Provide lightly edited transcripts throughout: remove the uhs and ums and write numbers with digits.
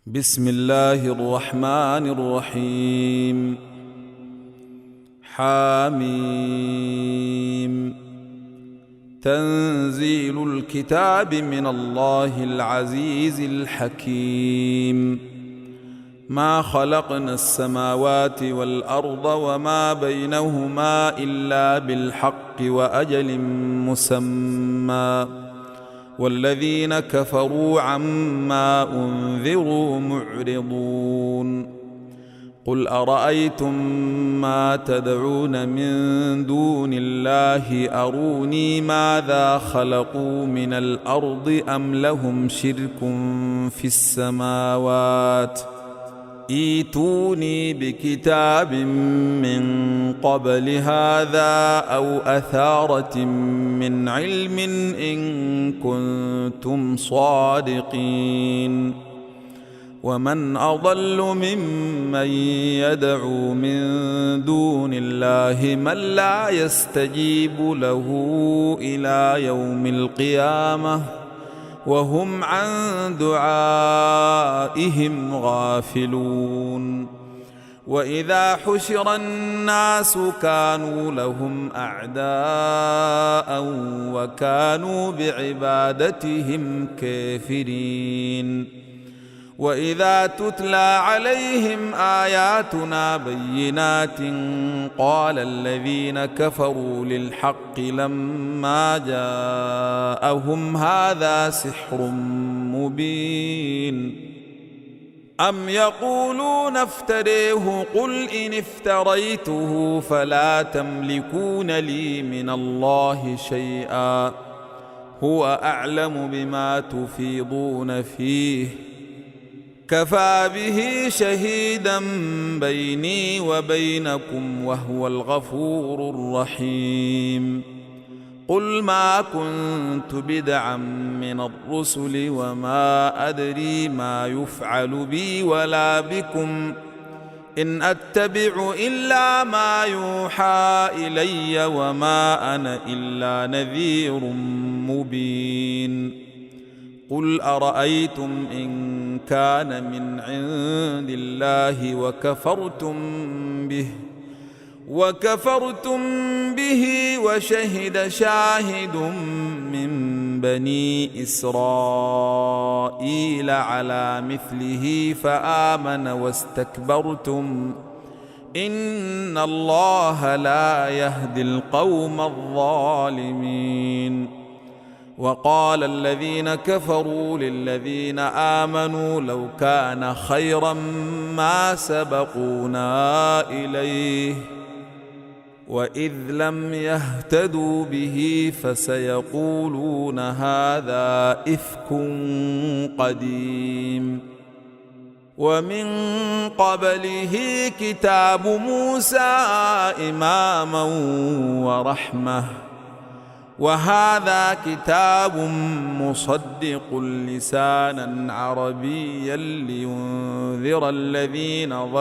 بسم الله الرحمن الرحيم. حاميم. تنزيل الكتاب من الله العزيز الحكيم. ما خلقنا السماوات والأرض وما بينهما إلا بالحق وأجل مسمى، والذين كفروا عما أنذروا معرضون. قل أرأيتم ما تدعون من دون الله أروني ماذا خلقوا من الأرض أم لهم شرك في السماوات ائتوني بكتاب من قبل هذا أو أثارة من علم إن كنتم صادقين. ومن أضل ممن يدعو من دون الله من لا يستجيب له إلى يوم القيامة وهم عن دعائهم غافلون. وإذا حشر الناس كانوا لهم أعداء وكانوا بعبادتهم كافرين. وإذا تتلى عليهم آياتنا بينات قال الذين كفروا للحق لما جاءهم هذا سحر مبين. أم يقولون افتريه قل إن افتريته فلا تملكون لي من الله شيئا هو أعلم بما تفيضون فيه كفى به شهيدا بيني وبينكم وهو الغفور الرحيم. قل ما كنت بدعا من الرسل وما أدري ما يفعل بي ولا بكم إن أتبع إلا ما يوحى إلي وما أنا إلا نذير مبين. قل أرأيتم إن كان من عند الله وكفرتم به وشهد شاهد من بني إسرائيل على مثله فآمن واستكبرتم إن الله لا يهدي القوم الظالمين. وقال الذين كفروا للذين آمنوا لو كان خيرا ما سبقونا إليه وإذ لم يهتدوا به فسيقولون هذا إفك قديم. ومن قبله كتاب موسى إماما ورحمة وهذا كتاب مصدق لسانا عربيا لينذر الذين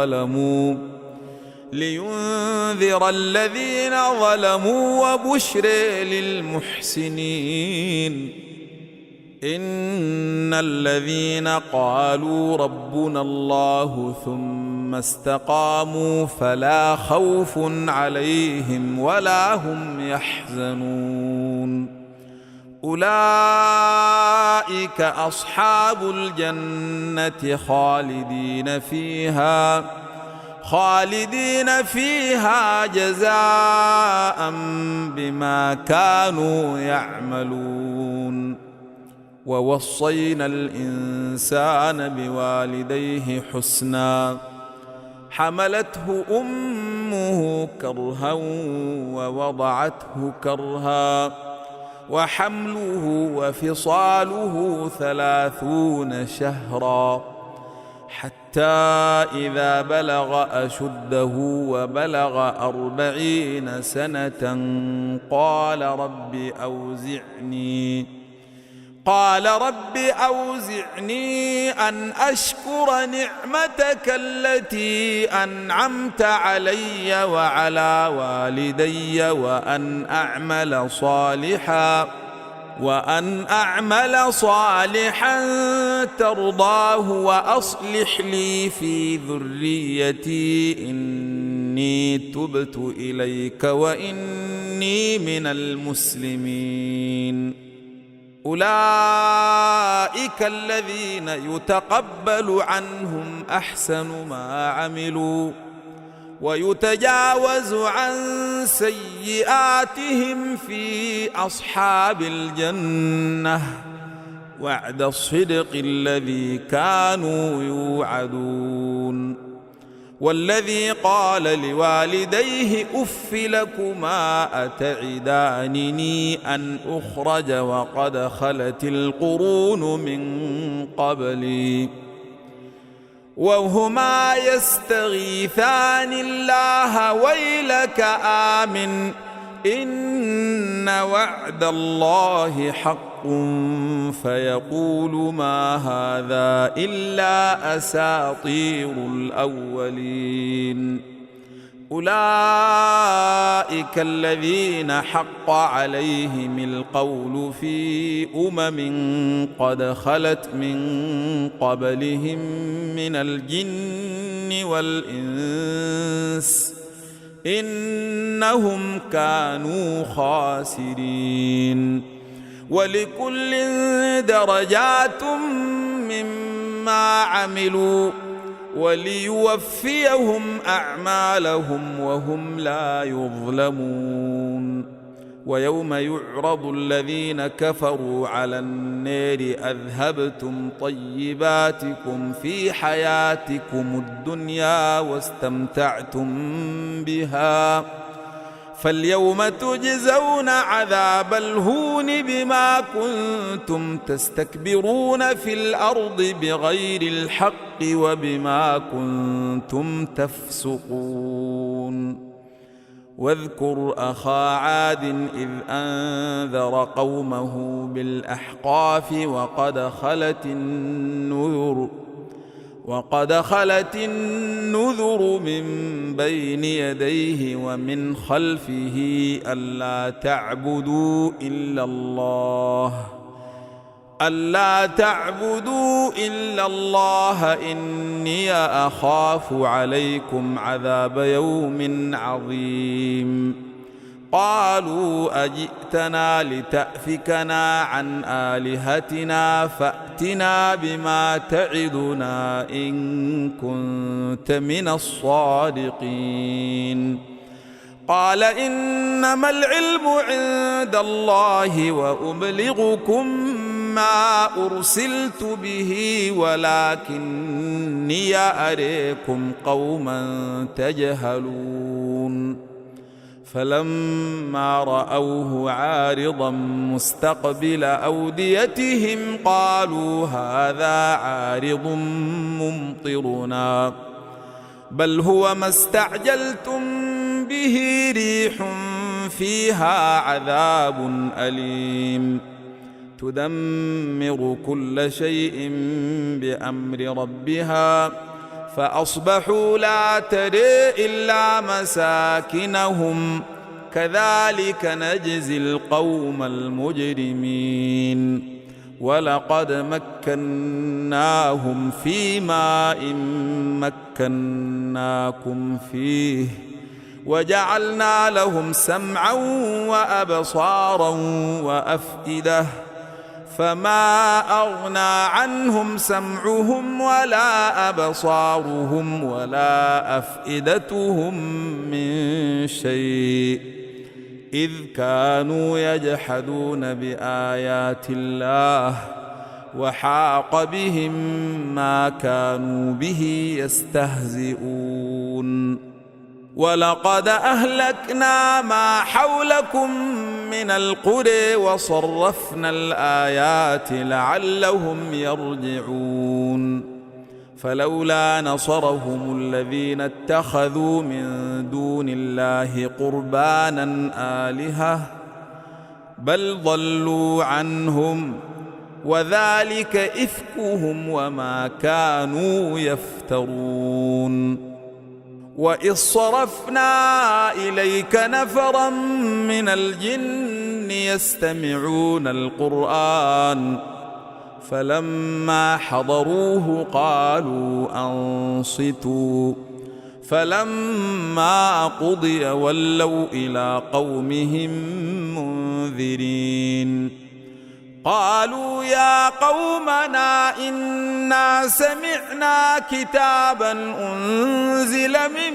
ظلموا وبشر للمحسنين. إن الذين قالوا ربنا الله ثم استقاموا فلا خوف عليهم ولا هم يحزنون. أولئك أصحاب الجنة خالدين فيها جزاء بما كانوا يعملون. ووصينا الإنسان بوالديه حسنا حملته أمه كرها ووضعته كرها وحمله وفصاله 30 شهرا حتى إذا بلغ أشده وبلغ 40 سنة قال رب أوزعني أن أشكر نعمتك التي أنعمت علي وعلى والدي وأن أعمل صالحا ترضاه وأصلح لي في ذريتي إني تبت إليك وإني من المسلمين. أولئك الذين يتقبل عنهم أحسن ما عملوا ويتجاوز عن سيئاتهم في أصحاب الجنة وعد الصدق الذي كانوا يوعدون. والذي قال لوالديه أف لكما أتعدانني أن أخرج وقد خلت القرون من قبلي وهما يستغيثان الله ويلك آمن إن وعد الله حق فيقول ما هذا إلا أساطير الأولين. أولئك الذين حق عليهم القول في قد خلت من قبلهم من الجن والإنس إنهم كانوا خاسرين. ولكل درجات مما عملوا وليوفيهم أعمالهم وهم لا يظلمون. ويوم يعرض الذين كفروا على النار أذهبتم طيباتكم في حياتكم الدنيا واستمتعتم بها فاليوم تجزون عذاب الهون بما كنتم تستكبرون في الأرض بغير الحق وبما كنتم تفسقون. واذكر أخا عاد إذ أنذر قومه بالأحقاف وقد خلت النذر من بين يديه ومن خلفه ألا تعبدوا إلا الله إني أخاف عليكم عذاب يوم عظيم. قالوا أجئتنا لتأفكنا عن آلهتنا فأتنا بما تعدنا إن كنت من الصادقين. قال إنما العلم عند الله وأبلغكم ما أرسلت به ولكني أريكم قوما تجهلون. فلما رأوه عارضا مستقبل أوديتهم قالوا هذا عارض ممطرنا بل هو ما استعجلتم به ريح فيها عذاب أليم تدمر كل شيء بأمر ربها فأصبحوا لا ترى إلا مساكنهم كذلك نجزي القوم المجرمين. ولقد مكناهم في ماء مكناكم فيه وجعلنا لهم سمعا وأبصارا وأفئدة فما أغنى عنهم سمعهم ولا أبصارهم ولا أفئدتهم من شيء إذ كانوا يجحدون بآيات الله وحاق بهم ما كانوا به يستهزئون. ولقد أهلكنا ما حولكم من القرى وصرفنا الآيات لعلهم يرجعون. فلولا نصرهم الذين اتخذوا من دون الله قربانا آلهة بل ضلوا عنهم وذلك إفكهم وما كانوا يفترون. وإذ صرفنا إليك نفرا من الجن يستمعون القرآن فلما حضروه قالوا أنصتوا فلما قضي ولوا إلى قومهم منذرين قالوا يا قومنا إنا سمعنا كتابا أنزل من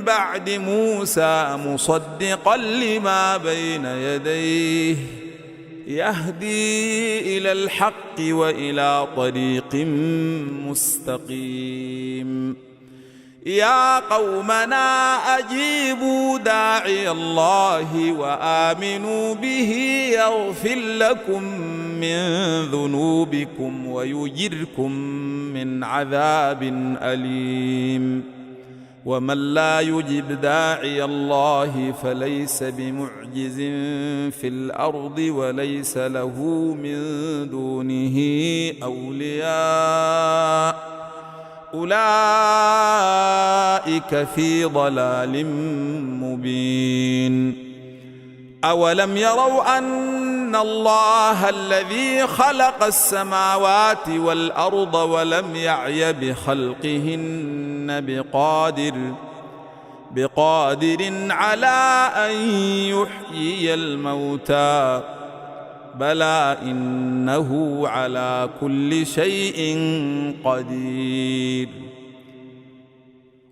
بعد موسى مصدقا لما بين يديه يهدي إلى الحق وإلى طريق مستقيم يا قومنا أجيبوا داعي الله وآمنوا به يغفر لكم من ذنوبكم ويجركم من عذاب أليم ومن لا يجب داعي الله فليس بمعجز في الأرض وليس له من دونه أولياء أولئك في ضلال مبين أولم يروا أن الله الذي خلق السماوات والأرض ولم يعي بخلقهن بقادر على أن يحيي الموتى بلى إنه على كل شيء قدير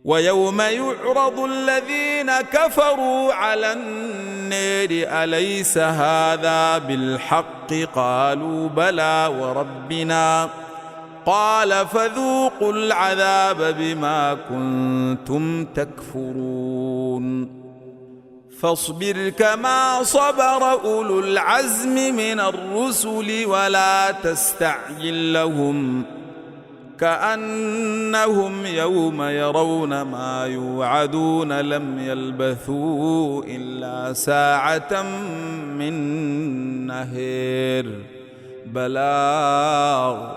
ويوم يعرض الذين كفروا على النار أليس هذا بالحق قالوا بلى وربنا قال فذوقوا العذاب بما كنتم تكفرون فاصبر كما صبر أولو العزم من الرسل ولا تستعجل لهم كأنهم يوم يرون ما يوعدون لم يلبثوا إلا ساعة من نهار بلاغ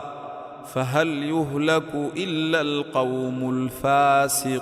فهل يهلك إلا القوم الفاسقون